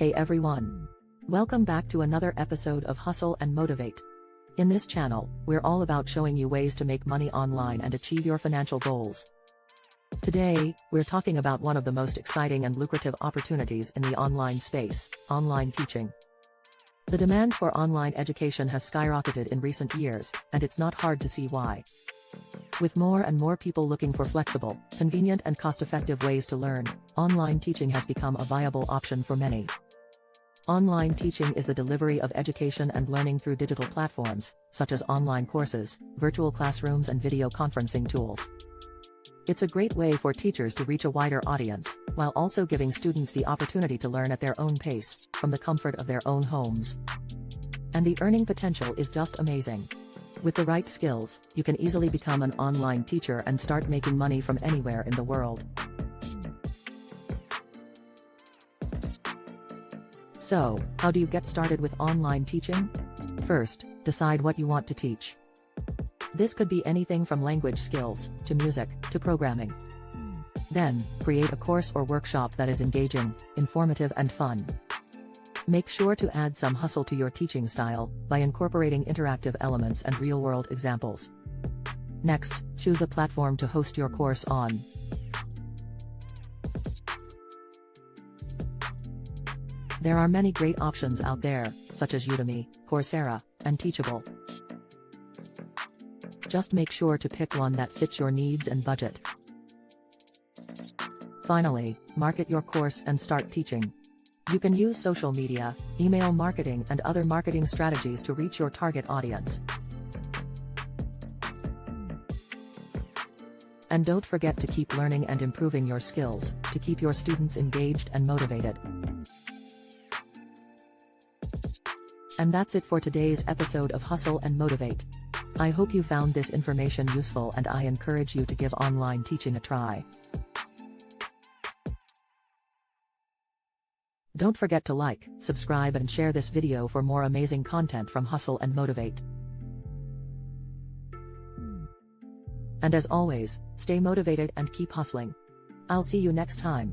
Hey everyone! Welcome back to another episode of Hustle and Motivate. In this channel, we're all about showing you ways to make money online and achieve your financial goals. Today, we're talking about one of the most exciting and lucrative opportunities in the online space, online teaching. The demand for online education has skyrocketed in recent years, and it's not hard to see why. With more and more people looking for flexible, convenient and cost-effective ways to learn, online teaching has become a viable option for many. Online teaching is the delivery of education and learning through digital platforms, such as online courses, virtual classrooms and video conferencing tools. It's a great way for teachers to reach a wider audience, while also giving students the opportunity to learn at their own pace, from the comfort of their own homes. And the earning potential is just amazing. With the right skills, you can easily become an online teacher and start making money from anywhere in the world. So, how do you get started with online teaching? First, decide what you want to teach. This could be anything from language skills, to music, to programming. Then, create a course or workshop that is engaging, informative and fun. Make sure to add some hustle to your teaching style, by incorporating interactive elements and real-world examples. Next, choose a platform to host your course on. There are many great options out there, such as Udemy, Coursera, and Teachable. Just make sure to pick one that fits your needs and budget. Finally, market your course and start teaching. You can use social media, email marketing and other marketing strategies to reach your target audience. And don't forget to keep learning and improving your skills, to keep your students engaged and motivated. And that's it for today's episode of Hustle and Motivate. I hope you found this information useful and I encourage you to give online teaching a try. Don't forget to like, subscribe and share this video for more amazing content from Hustle and Motivate. And as always, stay motivated and keep hustling. I'll see you next time.